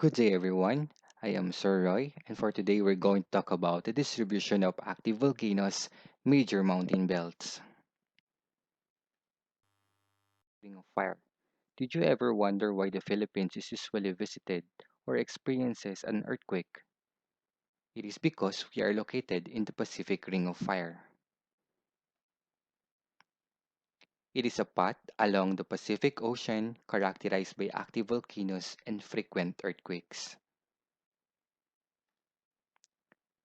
Good day, everyone. I am Sir Roy, and for today, we're going to talk about the distribution of active volcanoes, major mountain belts. Ring of Fire. Did you ever wonder why the Philippines is usually visited or experiences an earthquake? It is because we are located in the Pacific Ring of Fire. It is a path along the Pacific Ocean characterized by active volcanoes and frequent earthquakes.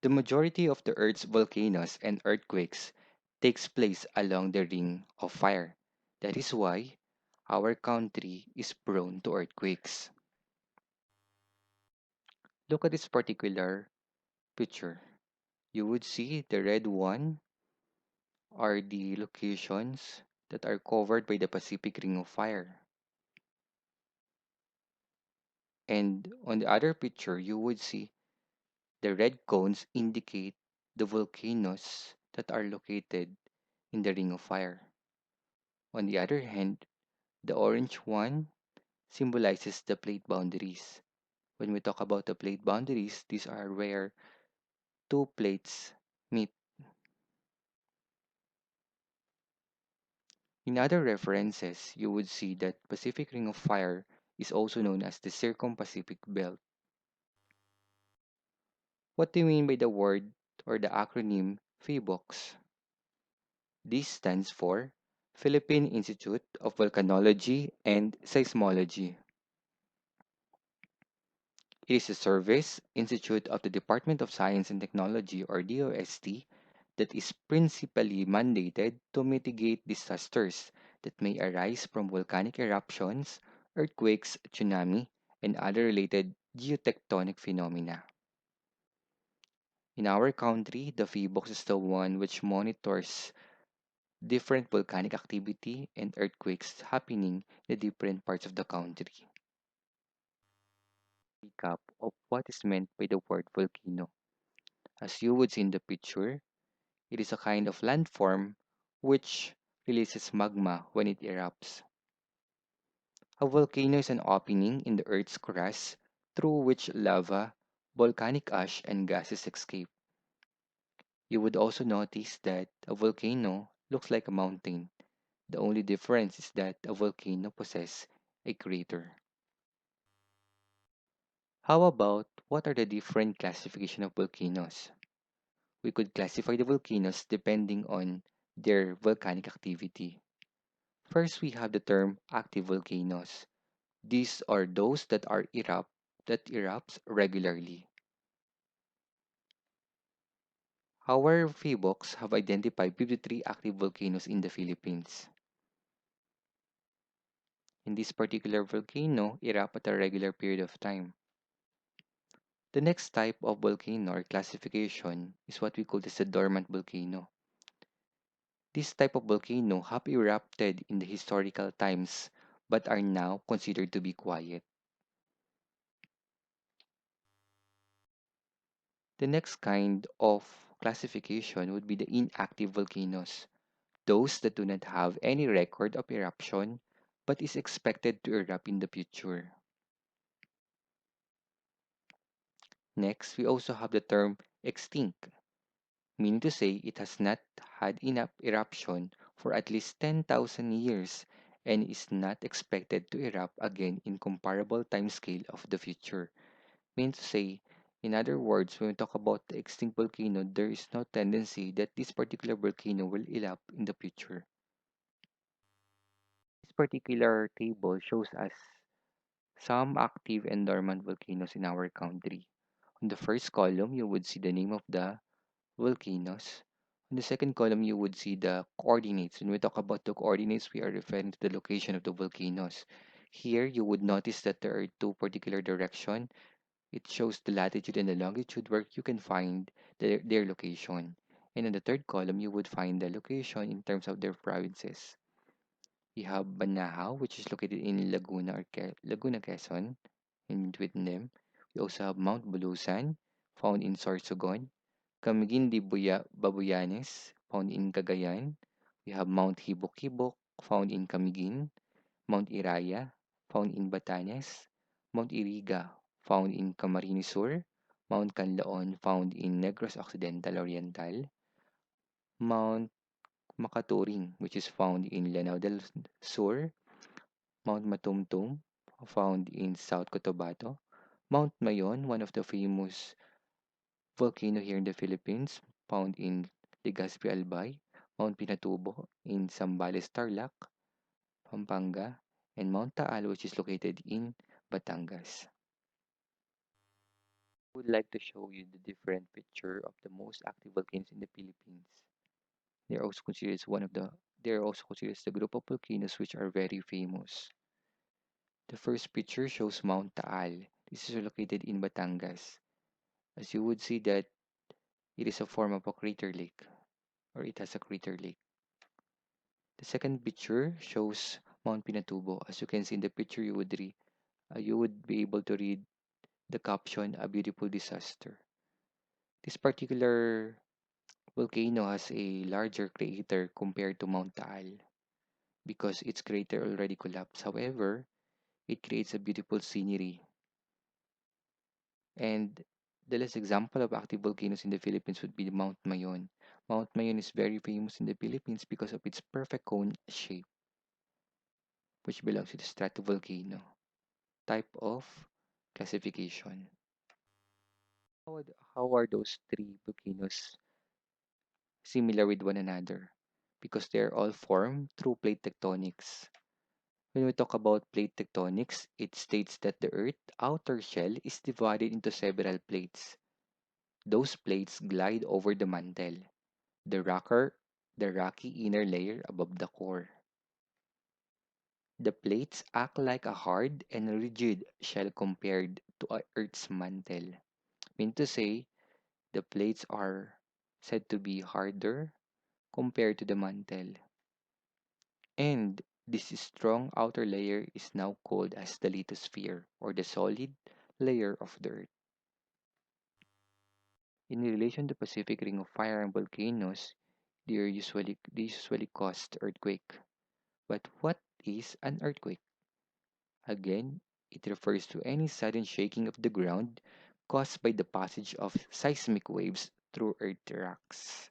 The majority of the Earth's volcanoes and earthquakes takes place along the Ring of Fire. That is why our country is prone to earthquakes. Look at this particular picture. You would see the red one are the locations that are covered by the Pacific Ring of Fire. And on the other picture, you would see the red cones indicate the volcanoes that are located in the Ring of Fire. On the other hand, the orange one symbolizes the plate boundaries. When we talk about the plate boundaries, these are where two plates meet. In other references, you would see that Pacific Ring of Fire is also known as the Circum-Pacific Belt. What do you mean by the word or the acronym PHIVOX? This stands for Philippine Institute of Volcanology and Seismology. It is a service institute of the Department of Science and Technology or DOST that is principally mandated to mitigate disasters that may arise from volcanic eruptions, earthquakes, tsunami, and other related geotectonic phenomena. In our country, the PHIVOX is the one which monitors different volcanic activity and earthquakes happening in the different parts of the country. Recap of what is meant by the word volcano. As you would see in the picture, it is a kind of landform which releases magma when it erupts. A volcano is an opening in the Earth's crust through which lava, volcanic ash, and gases escape. You would also notice that a volcano looks like a mountain. The only difference is that a volcano possesses a crater. How about what are the different classification of volcanoes? We could classify the volcanoes depending on their volcanic activity. First, we have the term active volcanoes. These are those that erupts regularly. Our PHIVOX have identified 53 active volcanoes in the Philippines. In this particular volcano, erupt at a regular period of time. The next type of volcano or classification is what we call as a dormant volcano. This type of volcano have erupted in the historical times but are now considered to be quiet. The next kind of classification would be the inactive volcanoes, those that do not have any record of eruption but is expected to erupt in the future. Next, we also have the term extinct, meaning to say it has not had enough eruption for at least 10,000 years and is not expected to erupt again in comparable timescale of the future. Meaning to say, in other words, when we talk about the extinct volcano, there is no tendency that this particular volcano will erupt in the future. This particular table shows us some active and dormant volcanoes in our country. On the first column, you would see the name of the volcanoes. On the second column, you would see the coordinates. When we talk about the coordinates, we are referring to the location of the volcanoes. Here, you would notice that there are two particular directions. It shows the latitude and the longitude where you can find their location. And in the third column, you would find the location in terms of their provinces. We have Banahaw, which is located in Laguna, Quezon, in between them. We also have Mount Bulusan, found in Sorsogon. Camiguin de Babuyanes, found in Cagayan. We have Mount Hibok-Hibok, found in Camiguin. Mount Iraya, found in Batanes. Mount Iriga, found in Camarines Sur, Mount Canlaon, found in Negros Occidental Oriental, Mount Makaturing, which is found in Lanao del Sur, Mount Matumtum, found in South Cotabato, Mount Mayon, one of the famous volcano here in the Philippines, found in Legazpi Albay, Mount Pinatubo in Zambales Tarlac, Pampanga, and Mount Taal, which is located in Batangas. I would like to show you the different picture of the most active volcanoes in the Philippines. They are also considered as one of the they are also considered as the group of volcanoes which are very famous. The first picture shows Mount Taal. This is located in Batangas. As you would see that it is a form of a crater lake, or it has a crater lake. The second picture shows Mount Pinatubo. As you can see in the picture, you would be able to read the caption, "A beautiful disaster." This particular volcano has a larger crater compared to Mount Taal because its crater already collapsed. However, it creates a beautiful scenery. And the last example of active volcanoes in the Philippines would be Mount Mayon. Mount Mayon is very famous in the Philippines because of its perfect cone shape, which belongs to the stratovolcano type of classification. How are those three volcanoes similar with one another? Because they're all formed through plate tectonics. When we talk about plate tectonics, it states that the Earth's outer shell is divided into several plates. Those plates glide over the mantle, the the rocky inner layer above the core. The plates act like a hard and rigid shell compared to Earth's mantle. Mean to say, the plates are said to be harder compared to the mantle. And this strong outer layer is now called as the lithosphere, or the solid layer of the Earth. In relation to Pacific Ring of Fire and volcanoes, they usually cause earthquake. But what is an earthquake? Again, it refers to any sudden shaking of the ground caused by the passage of seismic waves through earth rocks.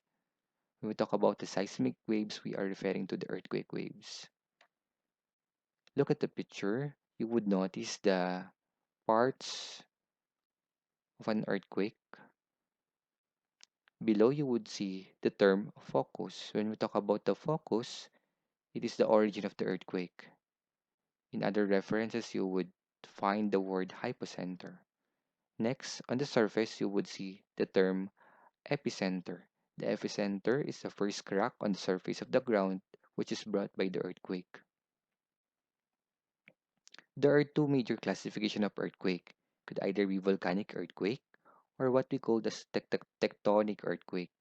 When we talk about the seismic waves, we are referring to the earthquake waves. Look at the picture. You would notice the parts of an earthquake. Below, you would see the term focus. When we talk about the focus, it is the origin of the earthquake. In other references, you would find the word hypocenter. Next, on the surface, you would see the term epicenter. The epicenter is the first crack on the surface of the ground which is brought by the earthquake. There are two major classifications of earthquake. Could either be volcanic earthquake or what we call the tectonic earthquake.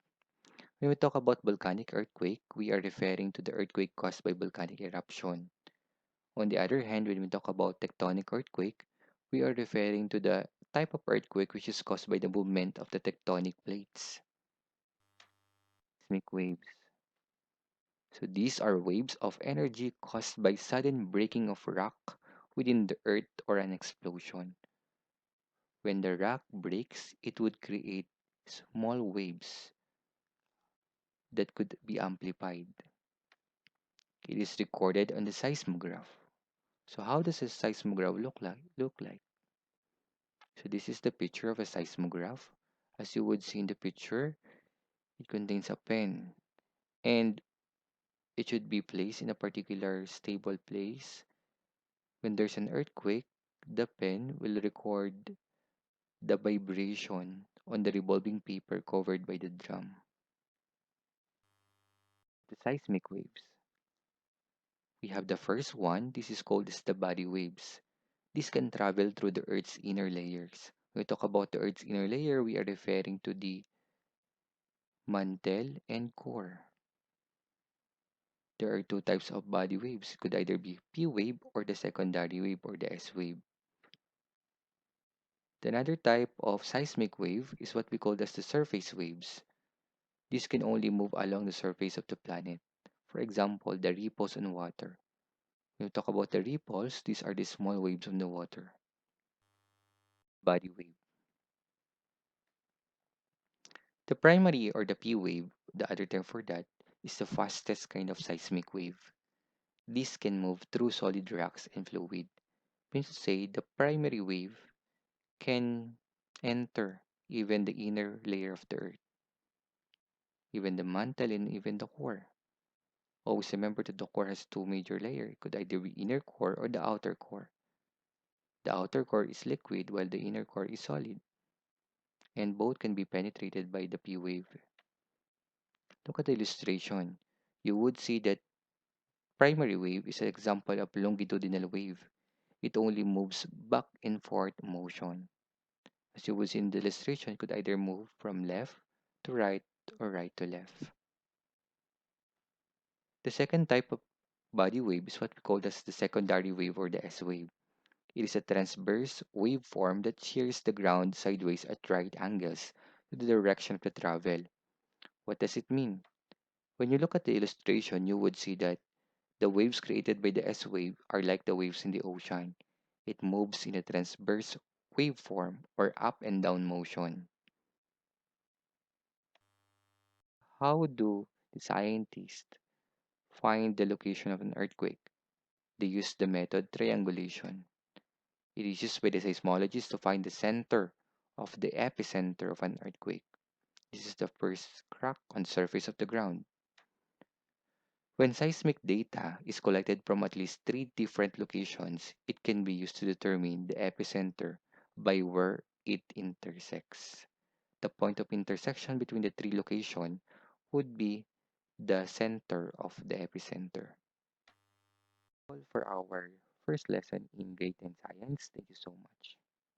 When we talk about volcanic earthquake, we are referring to the earthquake caused by volcanic eruption. On the other hand, when we talk about tectonic earthquake, we are referring to the type of earthquake which is caused by the movement of the tectonic plates. Seismic waves. So these are waves of energy caused by sudden breaking of rock within the earth or an explosion. When the rock breaks, it would create small waves that could be amplified. It is recorded on the seismograph. So how does a seismograph look like? So this is the picture of a seismograph. As you would see in the picture, it contains a pen and it should be placed in a particular stable place. When there's an earthquake, the pen will record the vibration on the revolving paper covered by the drum. The seismic waves. We have the first one. This is called as the body waves. This can travel through the Earth's inner layers. When we talk about the Earth's inner layer, we are referring to the mantle and core. There are two types of body waves. It could either be P wave or the secondary wave or the S wave. The another type of seismic wave is what we call as the surface waves. These can only move along the surface of the planet. For example, the ripples on water. When we talk about the ripples, these are the small waves on the water. body wave. The primary or the P wave, the other term for that, is the fastest kind of seismic wave. This can move through solid rocks and fluid. Means to say the primary wave can enter even the inner layer of the earth, even the mantle and even the core. Always remember that the core has two major layers. It could either be inner core or the outer core. The outer core is liquid while the inner core is solid, and both can be penetrated by the P wave. Look at the illustration. You would see that primary wave is an example of longitudinal wave. It only moves back and forth motion. As you would see in the illustration, it could either move from left to right or right to left. The second type of body wave is what we call as the secondary wave or the S wave. It is a transverse waveform that shears the ground sideways at right angles to the direction of the travel. What does it mean? When you look at the illustration, you would see that the waves created by the S wave are like the waves in the ocean. It moves in a transverse waveform or up and down motion. How do the scientists find the location of an earthquake? They use the method triangulation. It is used by the seismologists to find the center of the epicenter of an earthquake. This is the first crack on surface of the ground. When seismic data is collected from at least three different locations, it can be used to determine the epicenter by where it intersects. The point of intersection between the three locations would be the center of the epicenter. All for our first lesson in Grade 10 Science. Thank you so much.